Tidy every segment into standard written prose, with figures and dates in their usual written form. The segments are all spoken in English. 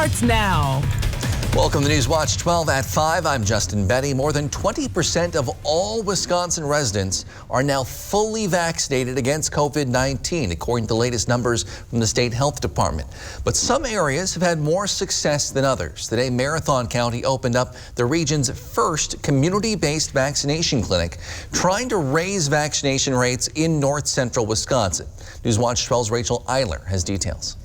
starts now. Welcome to News Watch 12 at 5. I'm Justin Betty. More than 20% of all Wisconsin residents are now fully vaccinated against COVID-19, according to the latest numbers from the state health department. But some areas have had more success than others. Today, Marathon County opened up the region's first community-based vaccination clinic, trying to raise vaccination rates in north central Wisconsin. News Watch 12's Rachel Eiler has details.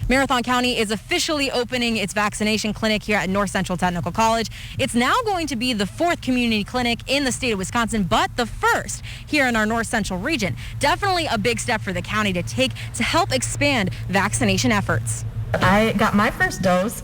Marathon County is officially opening its vaccination clinic here at North Central Technical College. It's now going to be the 4th community clinic in the state of Wisconsin, but the first here in our North Central region. Definitely a big step for the county to take to help expand vaccination efforts. I got my first dose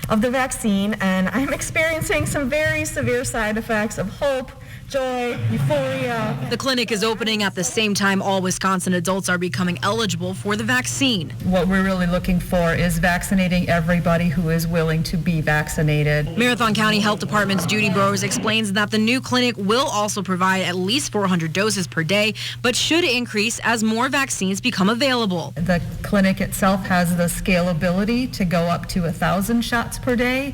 of the vaccine, and I'm experiencing some very severe side effects of hope, joy, euphoria. The clinic is opening at the same time all Wisconsin adults are becoming eligible for the vaccine. What we're really looking for is vaccinating everybody who is willing to be vaccinated. Marathon County Health Department's Judy Burrows explains that the new clinic will also provide at least 400 doses per day, but should increase as more vaccines become available. The clinic itself has the scalability to go up to 1,000 shots per day.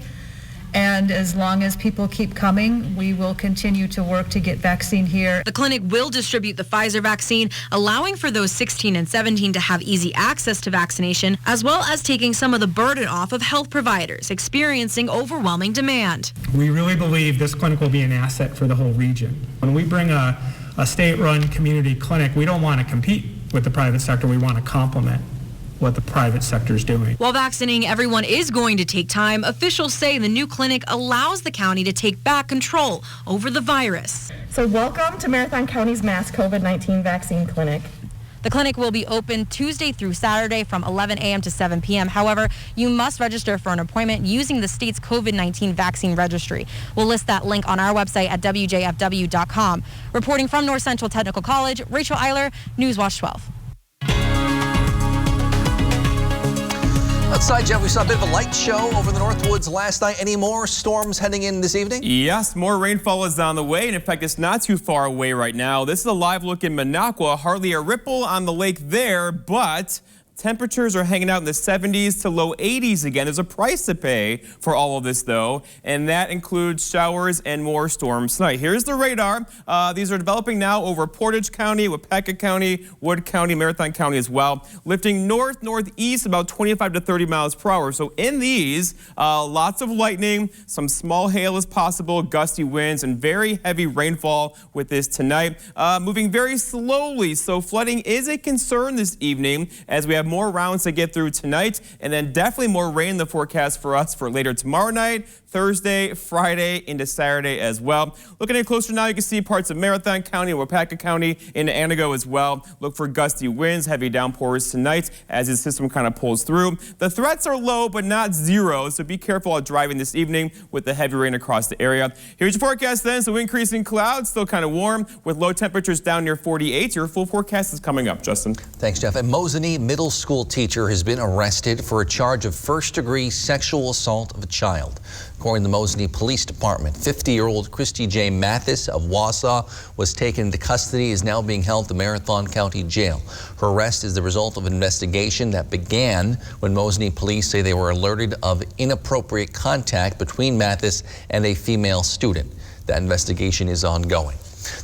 And as long as people keep coming, we will continue to work to get vaccine here. The clinic will distribute the Pfizer vaccine, allowing for those 16 and 17 to have easy access to vaccination, as well as taking some of the burden off of health providers experiencing overwhelming demand. We really believe this clinic will be an asset for the whole region. When we bring a state-run community clinic, we don't want to compete with the private sector. We want to complement what the private sector is doing. While vaccinating everyone is going to take time, officials say the new clinic allows the county to take back control over the virus. So welcome to Marathon County's mass COVID-19 vaccine clinic. The clinic will be open Tuesday through Saturday from 11 a.m. to 7 p.m. However, you must register for an appointment using the state's COVID-19 vaccine registry. We'll list that link on our website at wjfw.com. Reporting from North Central Technical College, Rachel Eiler, News Watch 12. Outside, Jeff, we saw a bit of a light show over the Northwoods last night. Any more storms heading in this evening? Yes, more rainfall is on the way, and in fact, it's not too far away right now. This is a live look in Minocqua. Hardly a ripple on the lake there, but temperatures are hanging out in the 70s to low 80s again. There's a price to pay for all of this, though, and that includes showers and more storms tonight. Here's the radar. These are developing now over Portage County, Wapaka County, Wood County, Marathon County as well, lifting northeast about 25 to 30 miles per hour. So in these, lots of lightning, some small hail is possible, gusty winds, and very heavy rainfall with this tonight. Moving very slowly, so flooding is a concern this evening as we have more rounds to get through tonight, and then definitely more rain in the forecast for us for later tomorrow night, Thursday, Friday, into Saturday as well. Looking at closer now, you can see parts of Marathon County, Wapaka County, into Antigo as well. Look for gusty winds, heavy downpours tonight as the system kind of pulls through. The threats are low, but not zero, so be careful while driving this evening with the heavy rain across the area. Here's your forecast then. So increasing clouds, still kind of warm with low temperatures down near 48. Your full forecast is coming up, Justin. Thanks, Jeff. A Mosinee middle school teacher has been arrested for a charge of first-degree sexual assault of a child. According to the Mosinee Police Department, 50-year-old Christy J. Mathis of Wausau was taken into custody, is now being held at Marathon County Jail. Her arrest is the result of an investigation that began when Mosinee police say they were alerted of inappropriate contact between Mathis and a female student. That investigation is ongoing.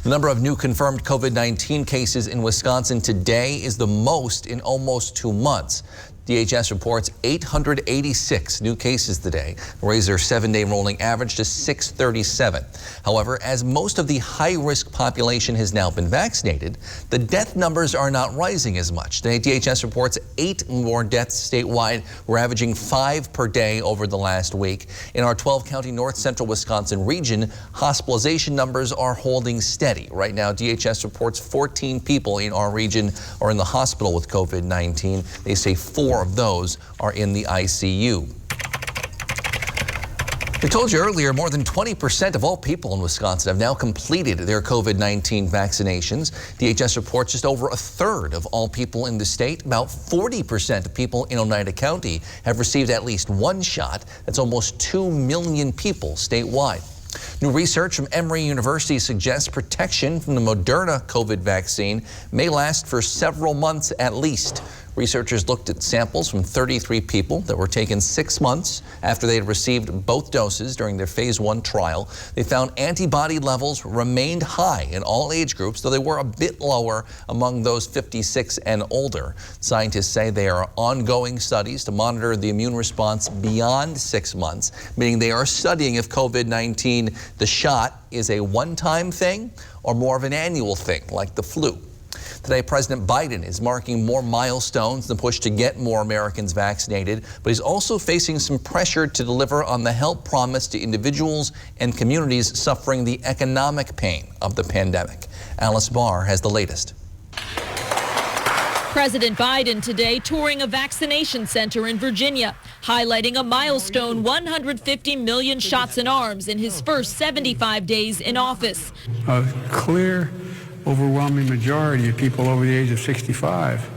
The number of new confirmed COVID-19 cases in Wisconsin today is the most in almost 2 months. DHS reports 886 new cases today, raised their 7-day rolling average to 637. However, as most of the high-risk population has now been vaccinated, the death numbers are not rising as much. Today, DHS reports 8 more deaths statewide. We're averaging 5 per day over the last week. In our 12-county North Central Wisconsin region, hospitalization numbers are holding steady. Right now, DHS reports 14 people in our region are in the hospital with COVID-19. They say 4 of those are in the ICU. We told you earlier, more than 20% of all people in Wisconsin have now completed their COVID-19 vaccinations. DHS reports just over a third of all people in the state. About 40% of people in Oneida County have received at least one shot. That's almost 2 million people statewide. New research from Emory University suggests protection from the Moderna COVID vaccine may last for several months at least. Researchers looked at samples from 33 people that were taken 6 months after they had received both doses during their phase 1 trial. They found antibody levels remained high in all age groups, though they were a bit lower among those 56 and older. Scientists say they are ongoing studies to monitor the immune response beyond 6 months, meaning they are studying if COVID-19, the shot, is a one-time thing or more of an annual thing like the flu. Today, President Biden is marking more milestones in the push to get more Americans vaccinated, but he's also facing some pressure to deliver on the help promised to individuals and communities suffering the economic pain of the pandemic. Alice Barr has the latest. President Biden today touring a vaccination center in Virginia, highlighting a milestone 150 million shots in arms in his first 75 days in office. A clear, overwhelming majority of people over the age of 65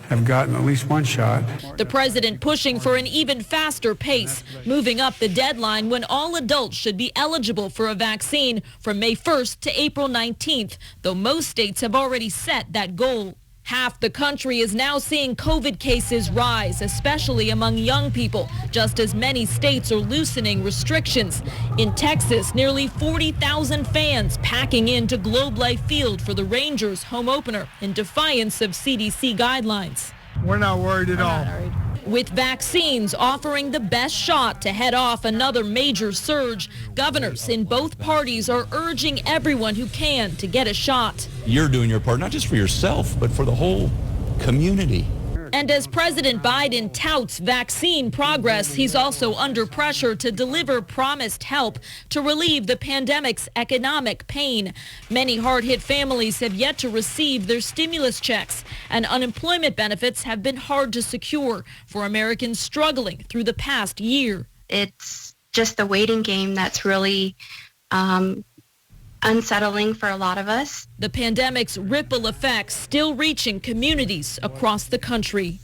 have gotten at least one shot. The president pushing for an even faster pace, moving up the deadline when all adults should be eligible for a vaccine from May 1st to April 19th, though most states have already set that goal. Half the country is now seeing COVID cases rise, especially among young people, just as many states are loosening restrictions. In Texas, nearly 40,000 fans packing into Globe Life Field for the Rangers home opener in defiance of CDC guidelines. We're not worried at all. With vaccines offering the best shot to head off another major surge, governors in both parties are urging everyone who can to get a shot. You're doing your part, not just for yourself, but for the whole community. And as President Biden touts vaccine progress, he's also under pressure to deliver promised help to relieve the pandemic's economic pain. Many hard-hit families have yet to receive their stimulus checks, and unemployment benefits have been hard to secure for Americans struggling through the past year. It's just the waiting game that's really unsettling for a lot of us. The pandemic's ripple effects still reaching communities across the country.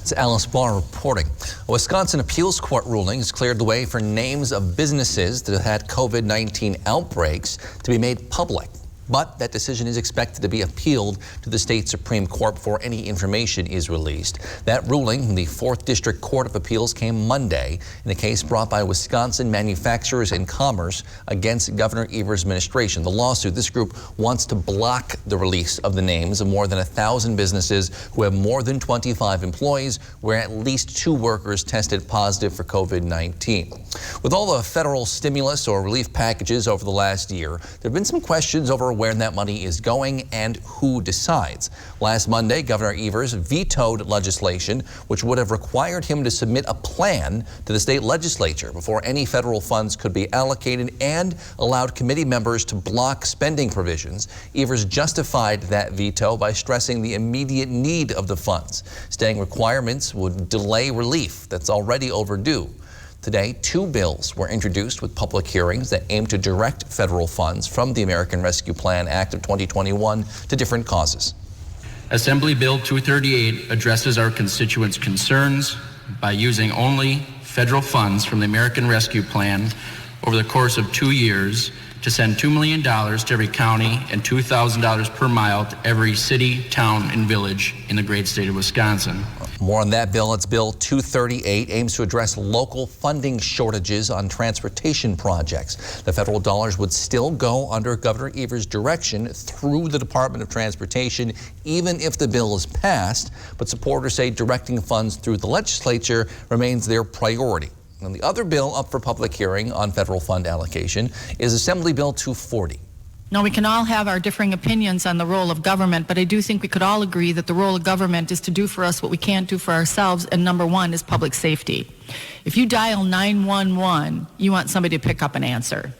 It's Alice Barr reporting. A Wisconsin appeals court ruling has cleared the way for names of businesses that have had COVID-19 outbreaks to be made public. But that decision is expected to be appealed to the state Supreme Court before any information is released. That ruling from the 4th District Court of Appeals came Monday in a case brought by Wisconsin Manufacturers and Commerce against Governor Evers' administration. The lawsuit, this group wants to block the release of the names of more than 1,000 businesses who have more than 25 employees where at least 2 workers tested positive for COVID-19. With all the federal stimulus or relief packages over the last year, there have been some questions over where that money is going and who decides. Last Monday, Governor Evers vetoed legislation which would have required him to submit a plan to the state legislature before any federal funds could be allocated and allowed committee members to block spending provisions. Evers justified that veto by stressing the immediate need of the funds. Staying requirements would delay relief that's already overdue. Today, 2 bills were introduced with public hearings that aim to direct federal funds from the American Rescue Plan Act of 2021 to different causes. Assembly Bill 238 addresses our constituents' concerns by using only federal funds from the American Rescue Plan over the course of 2 years to send $2 million to every county and $2,000 per mile to every city, town, and village in the great state of Wisconsin. More on that bill. It's Bill 238, aims to address local funding shortages on transportation projects. The federal dollars would still go under Governor Evers' direction through the Department of Transportation, even if the bill is passed. But supporters say directing funds through the legislature remains their priority. And the other bill up for public hearing on federal fund allocation is Assembly Bill 240. Now, we can all have our differing opinions on the role of government, but I do think we could all agree that the role of government is to do for us what we can't do for ourselves, and number one is public safety. If you dial 911, you want somebody to pick up and answer.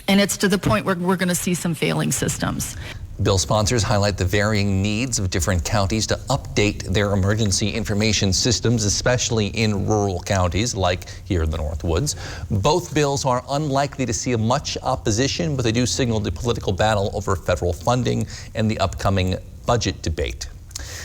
And it's to the point where we're going to see some failing systems. Bill sponsors highlight the varying needs of different counties to update their emergency information systems, especially in rural counties like here in the Northwoods. Both bills are unlikely to see much opposition, but they do signal the political battle over federal funding and the upcoming budget debate.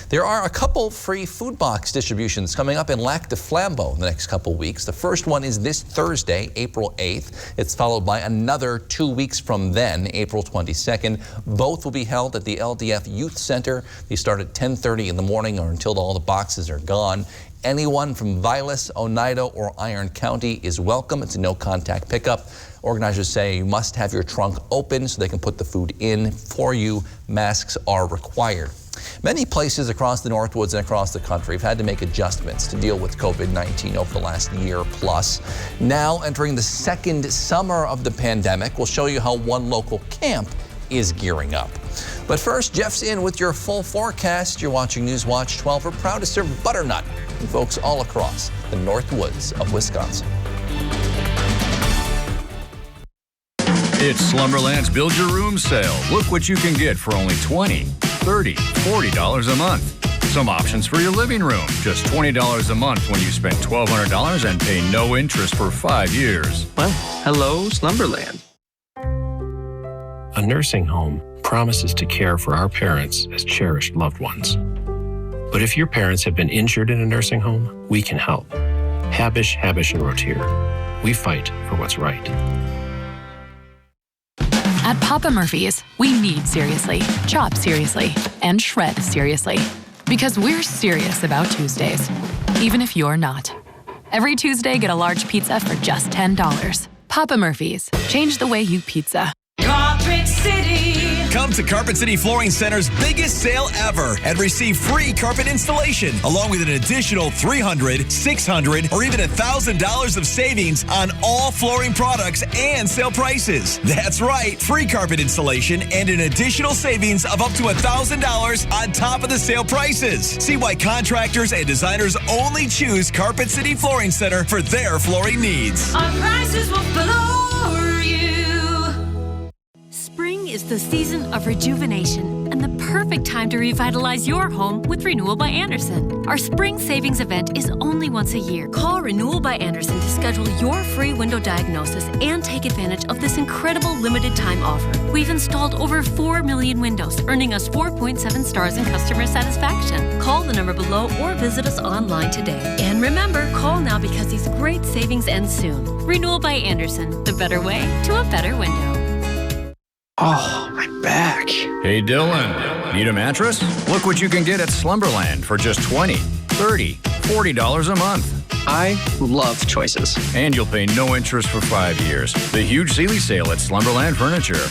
There are a couple free food box distributions coming up in Lac du Flambeau in the next couple weeks. The first one is this Thursday, April 8th. It's followed by another 2 weeks from then, April 22nd. Both will be held at the LDF Youth Center. They start at 10:30 in the morning or until all the boxes are gone. Anyone from Vilas, Oneida, or Iron County is welcome. It's a no-contact pickup. Organizers say you must have your trunk open so they can put the food in for you. Masks are required. Many places across the Northwoods and across the country have had to make adjustments to deal with COVID-19 over the last year plus. Now, entering the second summer of the pandemic, we'll show you how one local camp is gearing up. But first, Jeff's in with your full forecast. You're watching News Watch 12. We're proud to serve butternut to folks all across the Northwoods of Wisconsin. It's Slumberland's Build Your Room sale. Look what you can get for only $20, $30, $40 a month. Some options for your living room. Just $20 a month when you spend $1,200 and pay no interest for 5 years. Well, hello, Slumberland. A nursing home promises to care for our parents as cherished loved ones. But if your parents have been injured in a nursing home, we can help. Habish, Habish, and Rotier. We fight for what's right. At Papa Murphy's, we knead seriously, chop seriously, and shred seriously. Because we're serious about Tuesdays, even if you're not. Every Tuesday, get a large pizza for just $10. Papa Murphy's, change the way you pizza. Carpet City. Come to Carpet City Flooring Center's biggest sale ever and receive free carpet installation along with an additional $300, $600, or even $1,000 of savings on all flooring products and sale prices. That's right, free carpet installation and an additional savings of up to $1,000 on top of the sale prices. See why contractors and designers only choose Carpet City Flooring Center for their flooring needs. Our prices will floor you. Spring is the season of rejuvenation and the perfect time to revitalize your home with Renewal by Andersen. Our spring savings event is only once a year. Call Renewal by Andersen to schedule your free window diagnosis and take advantage of this incredible limited time offer. We've installed over 4 million windows, earning us 4.7 stars in customer satisfaction. Call the number below or visit us online today. And remember, call now because these great savings end soon. Renewal by Andersen, the better way to a better window. Oh, my back. Hey, Dylan, need a mattress? Look what you can get at Slumberland for just $20, $30, $40 a month. I love choices. And you'll pay no interest for 5 years. The huge Sealy sale at Slumberland Furniture.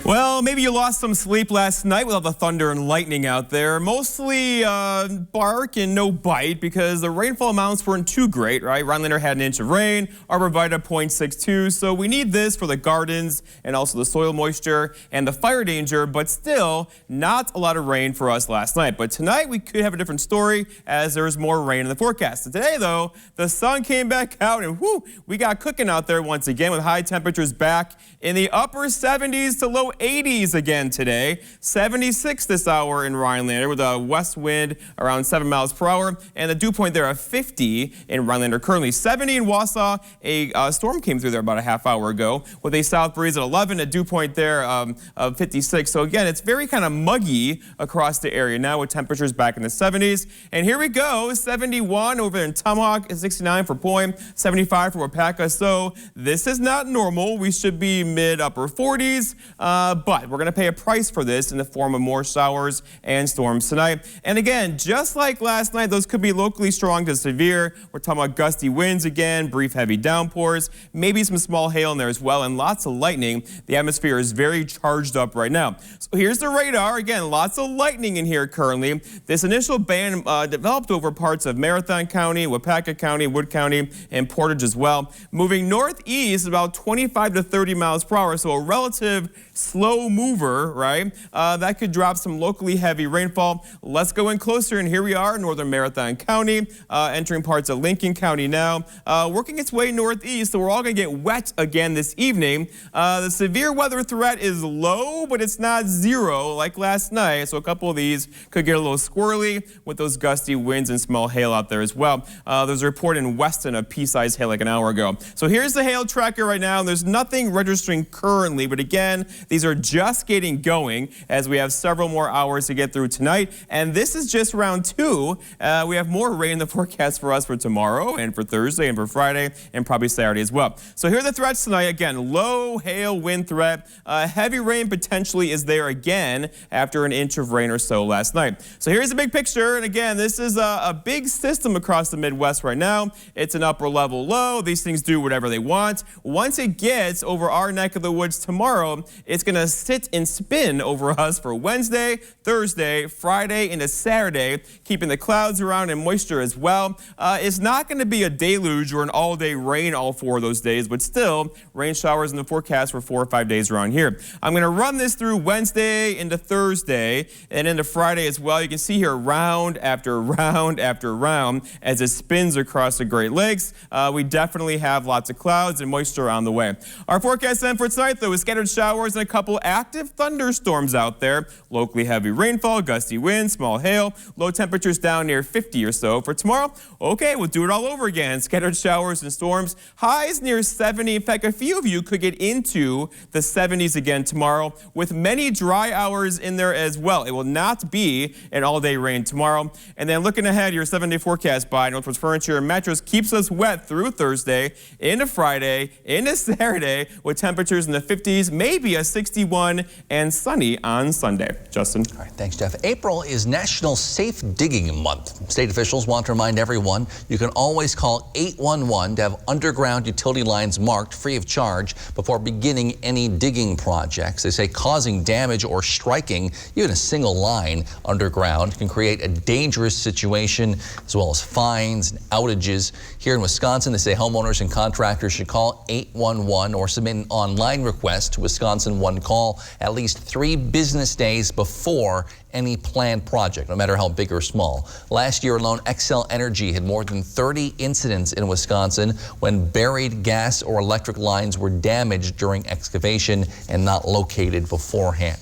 Well, maybe you lost some sleep last night with all the thunder and lightning out there. Mostly bark and no bite because the rainfall amounts weren't too great, right? Rhinelander had an inch of rain, Arborvitae 0.62, so we need this for the gardens and also the soil moisture and the fire danger, but still not a lot of rain for us last night. But tonight we could have a different story as there's more rain in the forecast. Today, though, the sun came back out and whoo, we got cooking out there once again with high temperatures back in the upper 70s to low 80s again today. 76 this hour in Rhinelander with a west wind around 7 miles per hour and the dew point there of 50 in Rhinelander. Currently 70 in Wausau. A storm came through there about a half hour ago with a south breeze at 11, a dew point there of 56. So again, it's very kind of muggy across the area now with temperatures back in the 70s. And here we go, 71 over in Tomahawk, 69 for Poyne, 75 for Wapaka. So this is not normal. We should be mid upper 40s. But we're going to pay a price for this in the form of more showers and storms tonight. And again, just like last night, those could be locally strong to severe. We're talking about gusty winds again, brief heavy downpours, maybe some small hail in there as well, and lots of lightning. The atmosphere is very charged up right now. So here's the radar. Again, lots of lightning in here currently. This initial band developed over parts of Marathon County, Wapaka County, Wood County, and Portage as well. Moving northeast about 25 to 30 miles per hour, so a relative slow mover over, right? That could drop some locally heavy rainfall. Let's go in closer, and here we are, northern Marathon County, entering parts of Lincoln County now, working its way northeast, so we're all going to get wet again this evening. The severe weather threat is low, but it's not zero like last night, so a couple of these could get a little squirrely with those gusty winds and small hail out there as well. There's a report in Weston of pea-sized hail like an hour ago. So here's the hail tracker right now. There's nothing registering currently, but again, these are just getting going as we have several more hours to get through tonight. And this is just round 2. We have more rain in the forecast for us for tomorrow and for Thursday and for Friday and probably Saturday as well. So here are the threats tonight. Again, low hail wind threat. Heavy rain potentially is there again after an inch of rain or so last night. So here's the big picture. And again, this is a big system across the Midwest right now. It's an upper level low. These things do whatever they want. Once it gets over our neck of the woods tomorrow, it's going to sit and spin over us for Wednesday, Thursday, Friday, into Saturday, keeping the clouds around and moisture as well. It's not going to be a deluge or an all-day rain all 4 of those days, but still, rain showers in the forecast for 4 or 5 days around here. I'm going to run this through Wednesday into Thursday and into Friday as well. You can see here round after round after round as it spins across the Great Lakes. We definitely have lots of clouds and moisture on the way. Our forecast then for tonight, though, is scattered showers and a couple active thunderstorms out there. Locally heavy rainfall, gusty winds, small hail, low temperatures down near 50 or so. For tomorrow, okay, we'll do it all over again. Scattered showers and storms, highs near 70. In fact, a few of you could get into the 70s again tomorrow with many dry hours in there as well. It will not be an all-day rain tomorrow. And then looking ahead, your 7-day forecast by Northwoods Furniture and Mattress keeps us wet through Thursday, into Friday, into Saturday, with temperatures in the 50s, maybe a 61, and sunny on Sunday. Justin. All right, thanks, Jeff. April is National Safe Digging Month. State officials want to remind everyone you can always call 811 to have underground utility lines marked free of charge before beginning any digging projects. They say causing damage or striking even a single line underground can create a dangerous situation, as well as fines and outages. Here in Wisconsin, they say homeowners and contractors should call 811 or submit an online request to Wisconsin One Call at least 3 business days before any planned project, no matter how big or small. Last year alone, Xcel Energy had more than 30 incidents in Wisconsin when buried gas or electric lines were damaged during excavation and not located beforehand.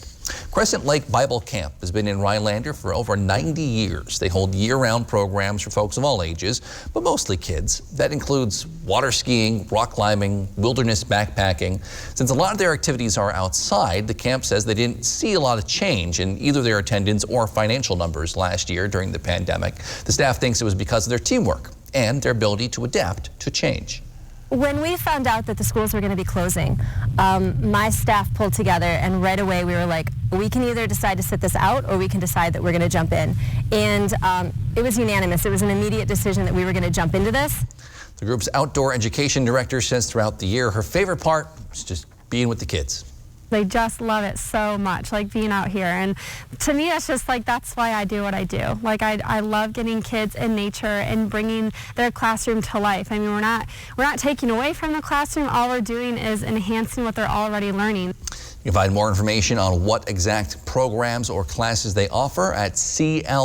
Crescent Lake Bible Camp has been in Rhinelander for over 90 years. They hold year-round programs for folks of all ages, but mostly kids. That includes water skiing, rock climbing, wilderness backpacking. Since a lot of their activities are outside, the camp says they didn't see a lot of change in either their attendance or financial numbers last year during the pandemic. The staff thinks it was because of their teamwork and their ability to adapt to change. When we found out that the schools were going to be closing, my staff pulled together, and right away we were like, we can either decide to sit this out or we can decide that we're going to jump in. And it was unanimous. It was an immediate decision that we were going to jump into this. The group's outdoor education director says throughout the year her favorite part was just being with the kids. They just love it so much, like being out here. And to me, it's just like, that's why I do what I do. Like, I love getting kids in nature and bringing their classroom to life. I mean, we're not taking away from the classroom. All we're doing is enhancing what they're already learning. You can find more information on what exact programs or classes they offer at clbc.org,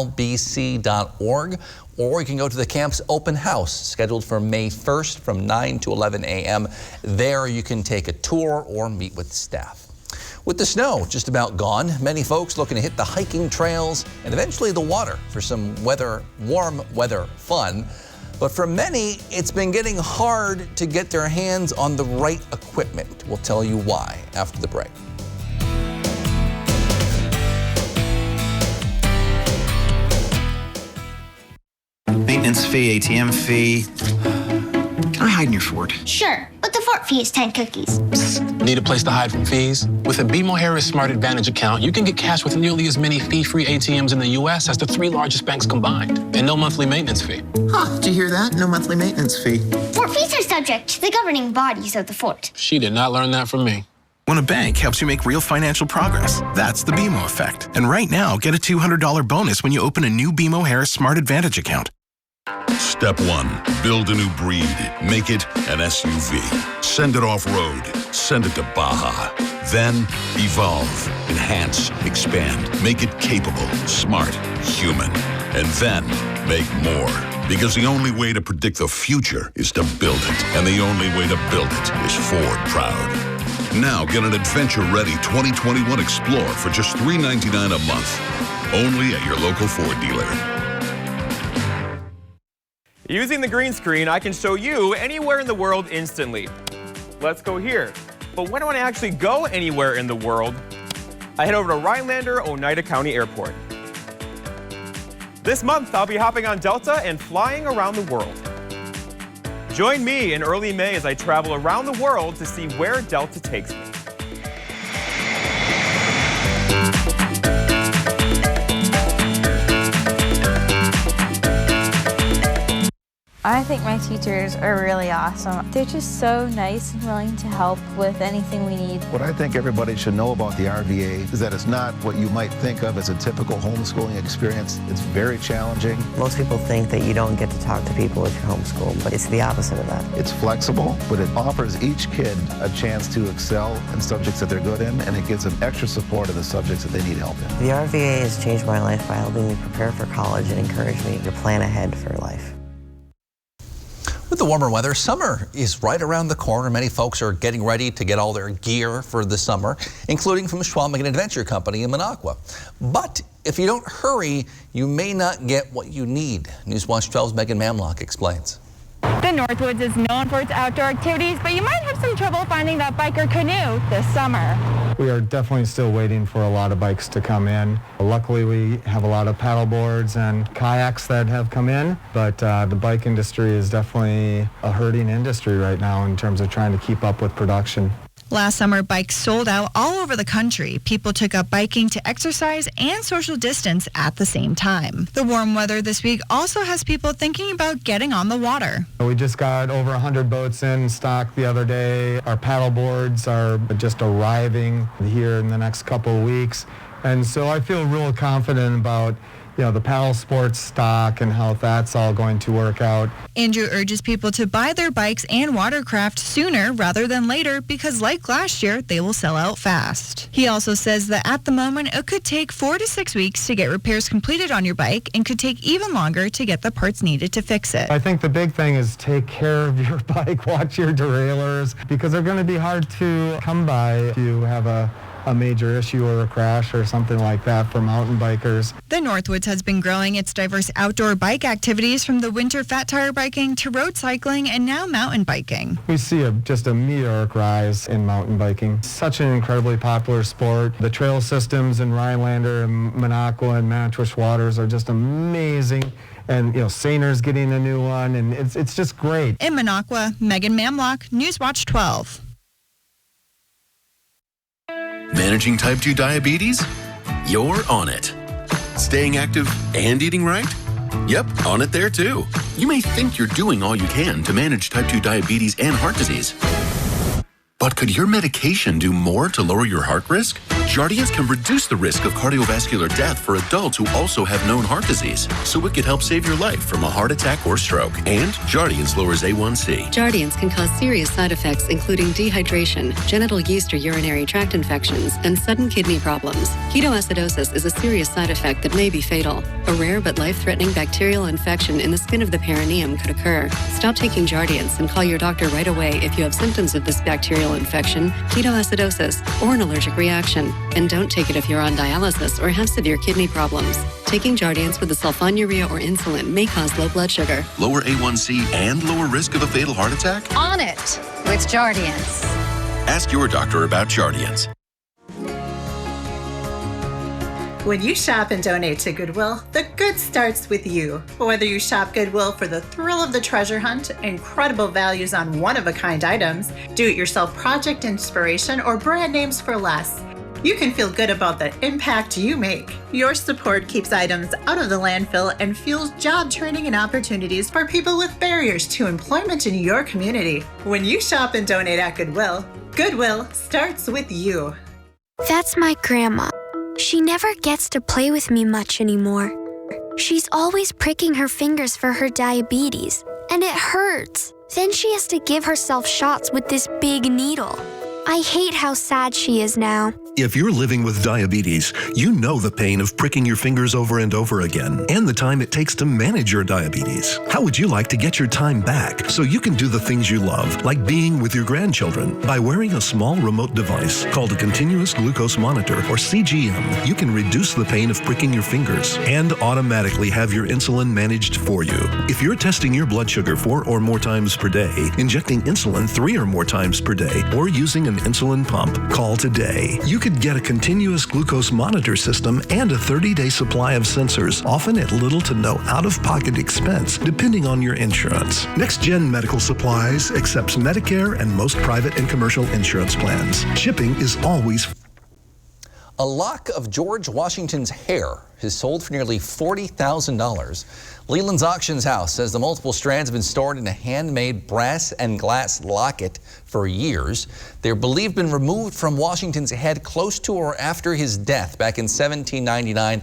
or you can go to the camp's open house scheduled for May 1st from 9 to 11 a.m. There you can take a tour or meet with staff. With the snow just about gone, many folks looking to hit the hiking trails and eventually the water for some warm weather fun. But for many, it's been getting hard to get their hands on the right equipment. We'll tell you why after the break. Maintenance fee, ATM fee. Can I hide in your fort? Sure, but the fort fee is 10 cookies. Psst. Need a place to hide from fees? With a BMO Harris Smart Advantage account, you can get cash with nearly as many fee-free ATMs in the U.S. as the 3 largest banks combined, and no monthly maintenance fee. Huh, did you hear that? No monthly maintenance fee. Fort fees are subject to the governing bodies of the fort. She did not learn that from me. When a bank helps you make real financial progress, that's the BMO effect. And right now, get a $200 bonus when you open a new BMO Harris Smart Advantage account. Step 1, build a new breed. Make it an SUV. Send it off-road. Send it to Baja. Then, evolve, enhance, expand. Make it capable, smart, human. And then, make more. Because the only way to predict the future is to build it. And the only way to build it is Ford Proud. Now get an adventure-ready 2021 Explorer for just $399 a month. Only at your local Ford dealer. Using the green screen, I can show you anywhere in the world instantly. Let's go here. But when do I actually go anywhere in the world? I head over to Rhinelander, Oneida County Airport. This month, I'll be hopping on Delta and flying around the world. Join me in early May as I travel around the world to see where Delta takes me. I think my teachers are really awesome. They're just so nice and willing to help with anything we need. What I think everybody should know about the RVA is that it's not what you might think of as a typical homeschooling experience. It's very challenging. Most people think that you don't get to talk to people if you're homeschooled, but it's the opposite of that. It's flexible, but it offers each kid a chance to excel in subjects that they're good in, and it gives them extra support in the subjects that they need help in. The RVA has changed my life by helping me prepare for college and encourage me to plan ahead for life. With the warmer weather, summer is right around the corner. Many folks are getting ready to get all their gear for the summer, including from Schwalmingen Adventure Company in Minocqua. But if you don't hurry, you may not get what you need. Newswatch 12's Megan Mamlock explains. The Northwoods is known for its outdoor activities, but you might have some trouble finding that bike or canoe this summer. We are definitely still waiting for a lot of bikes to come in. Luckily, we have a lot of paddle boards and kayaks that have come in, but the bike industry is definitely a hurting industry right now in terms of trying to keep up with production. Last summer, bikes sold out all over the country. People took up biking to exercise and social distance at the same time. The warm weather this week also has people thinking about getting on the water. We just got over 100 boats in stock the other day. Our paddle boards are just arriving here in the next couple of weeks. And so I feel real confident about the paddle sports stock and how that's all going to work out. Andrew urges people to buy their bikes and watercraft sooner rather than later because like last year, they will sell out fast. He also says that at the moment, it could take 4 to 6 weeks to get repairs completed on your bike and could take even longer to get the parts needed to fix it. I think the big thing is take care of your bike, watch your derailleurs, because they're going to be hard to come by if you have a major issue or a crash or something like that for mountain bikers. The Northwoods has been growing its diverse outdoor bike activities from the winter fat tire biking to road cycling and now mountain biking. We see just a meteoric rise in mountain biking. Such an incredibly popular sport. The trail systems in Rhinelander and Minocqua and Manitoush Waters are just amazing. And, Saner's getting a new one, and it's just great. In Minocqua, Megan Mamlock, Newswatch 12. Managing type 2 diabetes? You're on it. Staying active and eating right? Yep, on it there too. You may think you're doing all you can to manage type 2 diabetes and heart disease. But could your medication do more to lower your heart risk? Jardiance can reduce the risk of cardiovascular death for adults who also have known heart disease, so it could help save your life from a heart attack or stroke. And Jardiance lowers A1C. Jardiance can cause serious side effects, including dehydration, genital yeast or urinary tract infections, and sudden kidney problems. Ketoacidosis is a serious side effect that may be fatal. A rare but life-threatening bacterial infection in the skin of the perineum could occur. Stop taking Jardiance and call your doctor right away if you have symptoms of this bacterial infection, ketoacidosis, or an allergic reaction. And don't take it if you're on dialysis or have severe kidney problems. Taking Jardiance with a sulfonylurea or insulin may cause low blood sugar. Lower A1C and lower risk of a fatal heart attack? On it with Jardiance. Ask your doctor about Jardiance. When you shop and donate to Goodwill, the good starts with you. Whether you shop Goodwill for the thrill of the treasure hunt, incredible values on one-of-a-kind items, do-it-yourself project inspiration, or brand names for less, you can feel good about the impact you make. Your support keeps items out of the landfill and fuels job training and opportunities for people with barriers to employment in your community. When you shop and donate at Goodwill, Goodwill starts with you. That's my grandma. She never gets to play with me much anymore. She's always pricking her fingers for her diabetes, and it hurts. Then she has to give herself shots with this big needle. I hate how sad she is now. If you're living with diabetes, you know the pain of pricking your fingers over and over again and the time it takes to manage your diabetes. How would you like to get your time back so you can do the things you love, like being with your grandchildren? By wearing a small remote device called a continuous glucose monitor, or CGM, you can reduce the pain of pricking your fingers and automatically have your insulin managed for you. If you're testing your blood sugar 4 or more times per day, injecting insulin 3 or more times per day, or using an insulin pump, call today. You could get a continuous glucose monitor system and a 30-day supply of sensors, often at little to no out-of-pocket expense, depending on your insurance. NextGen Medical Supplies accepts Medicare and most private and commercial insurance plans. Shipping is always... A lock of George Washington's hair is sold for nearly $40,000. Leland's Auctions House says the multiple strands have been stored in a handmade brass and glass locket for years. They're believed been removed from Washington's head close to or after his death back in 1799.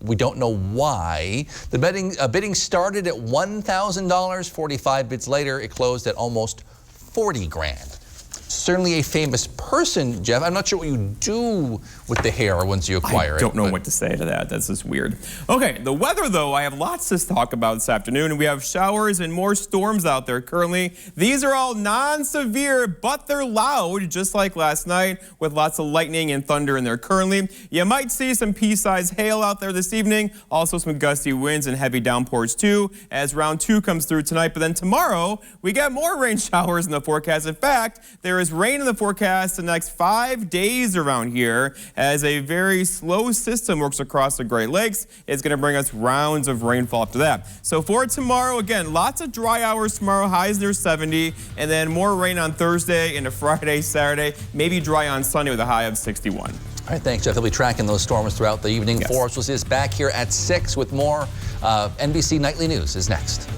We don't know why. The bidding started at $1,000. 45 bids later, it closed at almost 40 grand. Certainly a famous person, Jeff. I'm not sure what you do with the hair once you acquire it. I don't know what to say to that. That's just weird. Okay, the weather, though, I have lots to talk about this afternoon. We have showers and more storms out there currently. These are all non-severe, but they're loud, just like last night, with lots of lightning and thunder in there currently. You might see some pea-sized hail out there this evening. Also some gusty winds and heavy downpours, too, as round 2 comes through tonight. But then tomorrow, we get more rain showers in the forecast. In fact, there is rain in the forecast the next 5 days around here as a very slow system works across the Great Lakes. It's going to bring us rounds of rainfall after that. So for tomorrow, again, lots of dry hours tomorrow, highs near 70, and then more rain on Thursday into Friday, Saturday, maybe dry on Sunday with a high of 61. All right, thanks, Jeff. We'll be tracking those storms throughout the evening. Yes. For us, we'll see us back here at 6 with more NBC Nightly News is next.